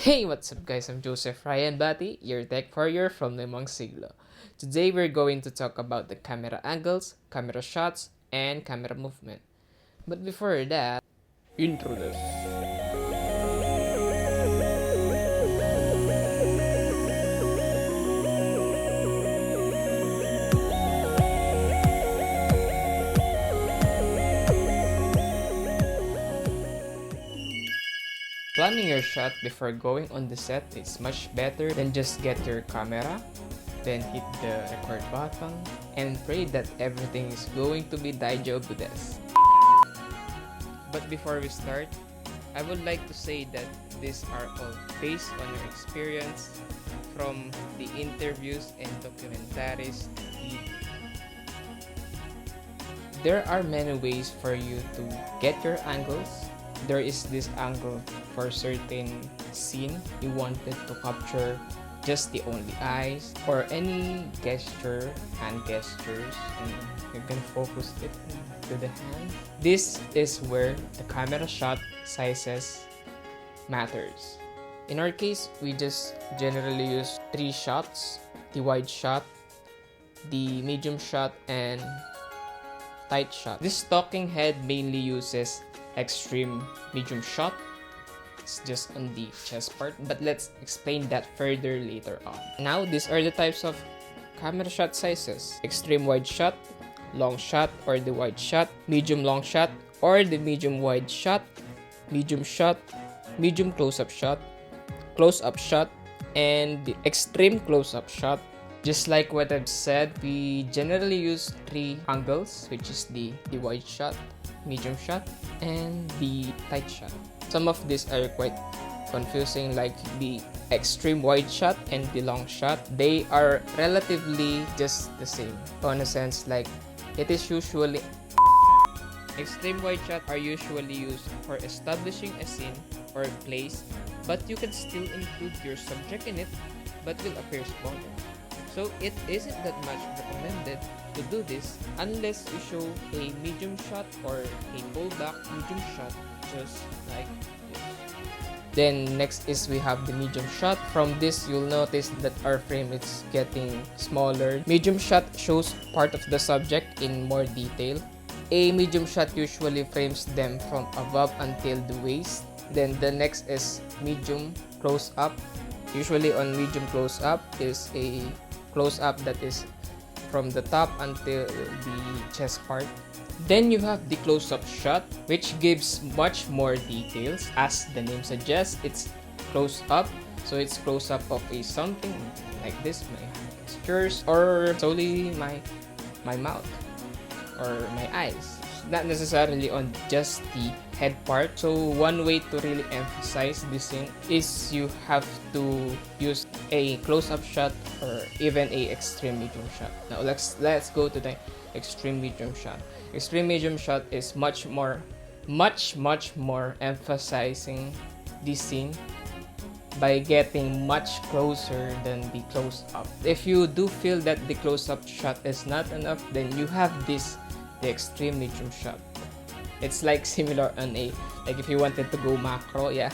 Hey, what's up guys? I'm Joseph Ryan Bati, your tech warrior from Limang Siglo. Today we're going to talk about the camera angles, camera shots, and camera movement. But before that, intro this. Planning your shot before going on the set is much better than just get your camera, then hit the record button, and pray that everything is going to be daijoubu desu. But before we start, I would like to say that these are all based on your experience from the interviews and documentaries. There are many ways for you to get your angles. There is this angle for certain scene you wanted to capture just the only eyes or any gesture, hand gestures, and you can focus it to the hand. This is where the camera shot sizes matters. In our case, we just generally use 3 shots: the wide shot, the medium shot, and tight shot. This talking head mainly uses extreme medium shot. It's just on the chest part, but let's explain that further later on. Now, these are the types of camera shot sizes: extreme wide shot, long shot or the wide shot, medium long shot or the medium wide shot, medium shot, medium close-up shot, and the extreme close-up shot. Just like what I've said, we generally use 3 angles, which is the wide shot, medium shot, and the tight shot. Some of these are quite confusing, like the extreme wide shot and the long shot. They are relatively just the same, on a sense, like it is usually extreme wide shot are usually used for establishing a scene or place, but you can still include your subject in it, but will appear smaller. So it isn't that much recommended to do this unless you show a medium shot or a pullback medium shot, just like this. Then next is we have the medium shot. From this, you'll notice that our frame is getting smaller. Medium shot shows part of the subject in more detail. A medium shot usually frames them from above until the waist. Then the next is medium close up. Usually on medium close up is a close up that is from the top until the chest part. Then you have the close-up shot, which gives much more details. As the name suggests, it's close up, so it's close up of a something like this, my gestures, or solely my mouth or my eyes, not necessarily on just the head part. So one way to really emphasize this thing is you have to use a close-up shot or even a extreme medium shot. Now let's go to the extreme medium shot. Extreme medium shot is much more emphasizing the scene by getting much closer than the close-up. If you do feel that the close-up shot is not enough, then you have the extreme medium shot. It's like similar on like if you wanted to go macro, yeah,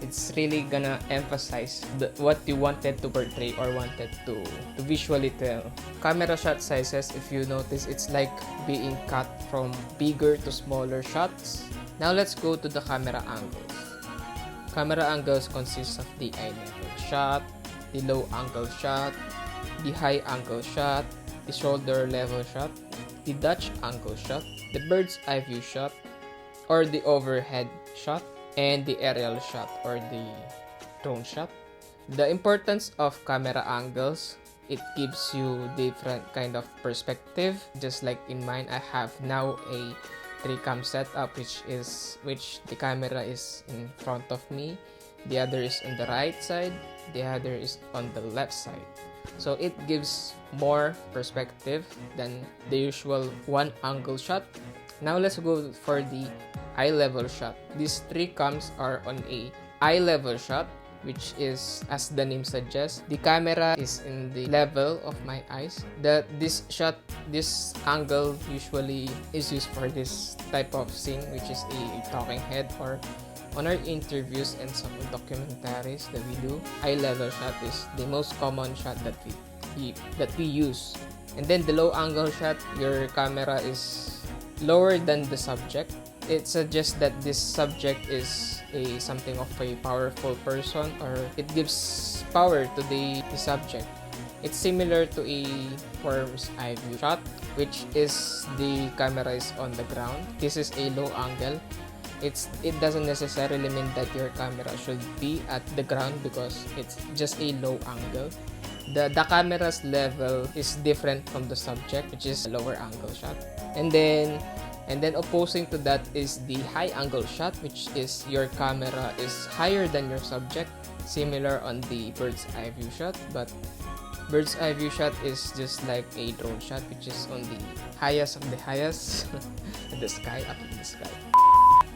it's really gonna emphasize what you wanted to portray or wanted to visually tell. Camera shot sizes, if you notice, it's like being cut from bigger to smaller shots. Now let's go to the camera angles. Camera angles consist of the eye level shot, the low angle shot, the high angle shot, the shoulder level shot, the Dutch angle shot, the bird's eye view shot or the overhead shot, and the aerial shot or the drone shot. The importance of camera angles, it gives you different kind of perspective. Just like in mine, I have now a 3-cam setup, which the camera is in front of me, the other is on the right side, the other is on the left side. So it gives more perspective than the usual 1 angle shot. Now let's go for the eye level shot. These 3 cams are on a eye level shot, which is, as the name suggests, the camera is in the level of my eyes. This angle usually is used for this type of scene, which is a talking head or On our interviews and some documentaries that we do, high level shot is the most common shot that we use. And then the low angle shot, your camera is lower than the subject. It suggests that this subject is something of a powerful person, or it gives power to the subject. It's similar to a worm's eye view shot, which is the camera is on the ground. This is a low angle. It doesn't necessarily mean that your camera should be at the ground because it's just a low angle. The camera's level is different from the subject, which is a lower angle shot. And then opposing to that is the high angle shot, which is your camera is higher than your subject, similar on the bird's eye view shot. But bird's eye view shot is just like a drone shot, which is on the highest of the highest in the sky, up in the sky.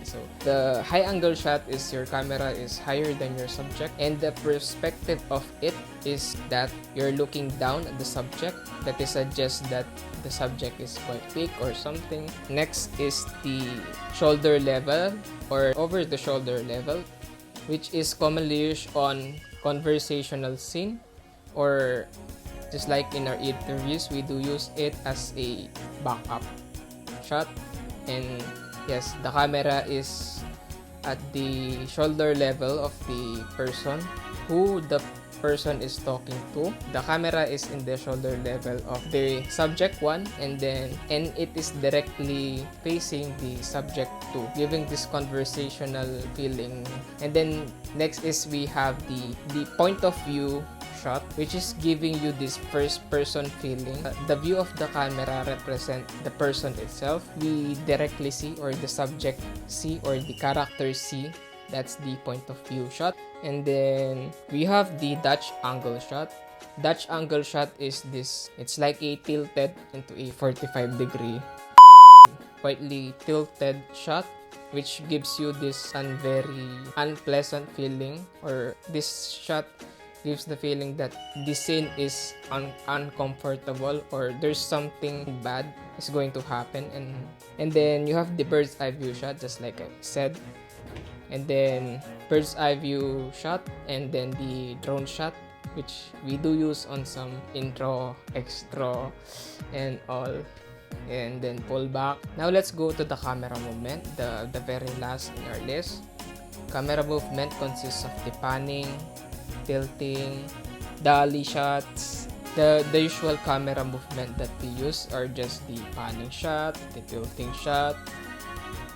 So the high angle shot is your camera is higher than your subject, and the perspective of it is that you're looking down at the subject. That is suggests that the subject is quite weak or something. Next is the shoulder level or over the shoulder level, which is commonly used on conversational scene, or just like in our interviews, we do use it as a backup shot. And yes, the camera is at the shoulder level of the person who the person is talking to. The camera is in the shoulder level of the subject one, and it is directly facing the subject two, giving this conversational feeling. And then next is we have the point of view shot, which is giving you this first person feeling. The view of the camera represent the person itself. We directly see, or the subject see, or the character see. That's the point of view shot. And then we have the Dutch angle shot. Dutch angle shot is this. It's like a tilted into a 45-degree, quietly tilted shot, which gives you this very unpleasant feeling, or this shot gives the feeling that the scene is uncomfortable, or there's something bad is going to happen. And then you have the bird's eye view shot, just like I said. And then bird's eye view shot, and then the drone shot, which we do use on some intro, extra, and all. And then pull back. Now let's go to the camera movement, the very last in our list. Camera movement consists of the panning, tilting, dolly shots. The usual camera movement that we use are just the panning shot, the tilting shot,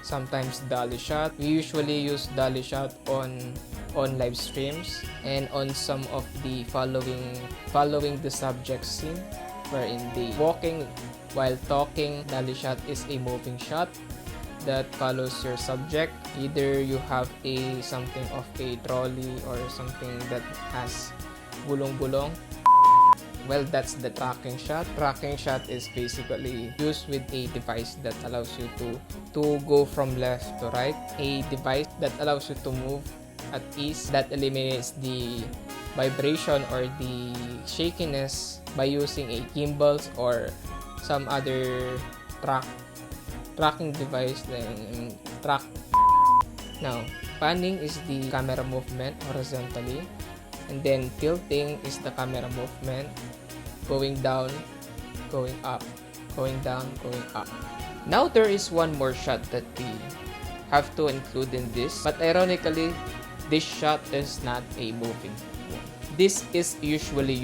sometimes dolly shot. We usually use dolly shot on live streams and on some of the following the subject scene, wherein the walking while talking. Dolly shot is a moving shot that follows your subject. Either you have something of a trolley or something that has gulong-gulong. Well, that's the tracking shot. Tracking shot is basically used with a device that allows you to go from left to right. A device that allows you to move at ease, that eliminates the vibration or the shakiness by using a gimbals or some other tracking device. Then track. Now, panning is the camera movement horizontally, and then tilting is the camera movement going down, going up, going down, going up. Now there is one more shot that we have to include in this, but ironically, this shot is not a moving one. This is usually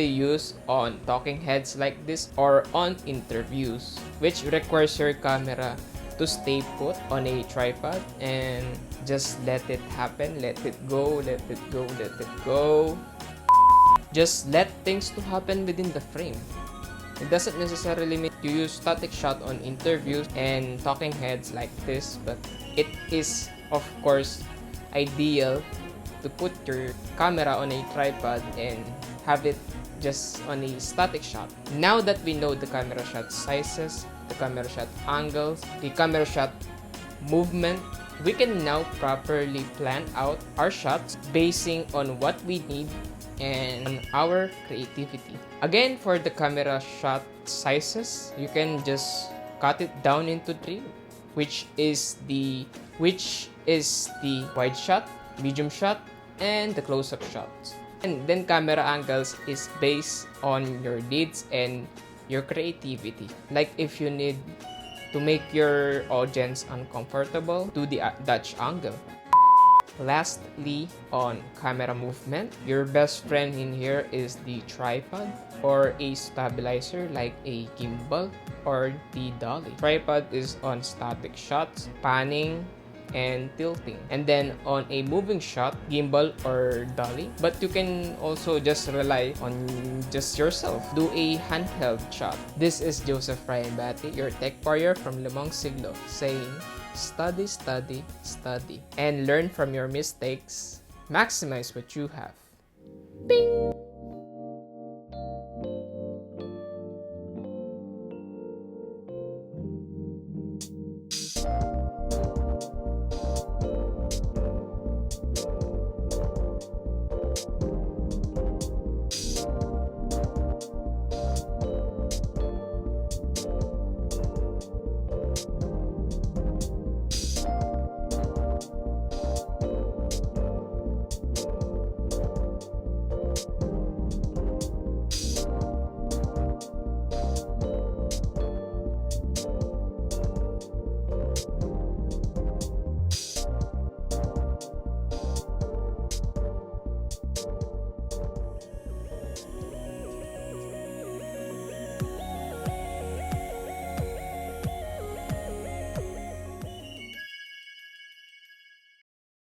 used on talking heads like this, or on interviews, which requires your camera to stay put on a tripod and just let it happen, let it go, let it go, let it go. Just let things to happen within the frame. It doesn't necessarily mean you use static shot on interviews and talking heads like this, but it is of course ideal to put your camera on a tripod and have it just on a static shot. Now that we know the camera shot sizes, the camera shot angles, the camera shot movement, we can now properly plan out our shots basing on what we need and on our creativity. Again, for the camera shot sizes, you can just cut it down into three, which is the wide shot, medium shot, and the close-up shot. And then camera angles is based on your needs and your creativity. Like if you need to make your audience uncomfortable, do the Dutch angle. Lastly, on camera movement, your best friend in here is the tripod or a stabilizer like a gimbal or the dolly. Tripod is on static shots, panning, and tilting. And then on a moving shot, gimbal or dolly. But you can also just rely on just yourself. Do a handheld shot. This is Joseph Ryan, your tech warrior from Limang, Siglo, saying, study, study, study, and learn from your mistakes. Maximize what you have. Bing!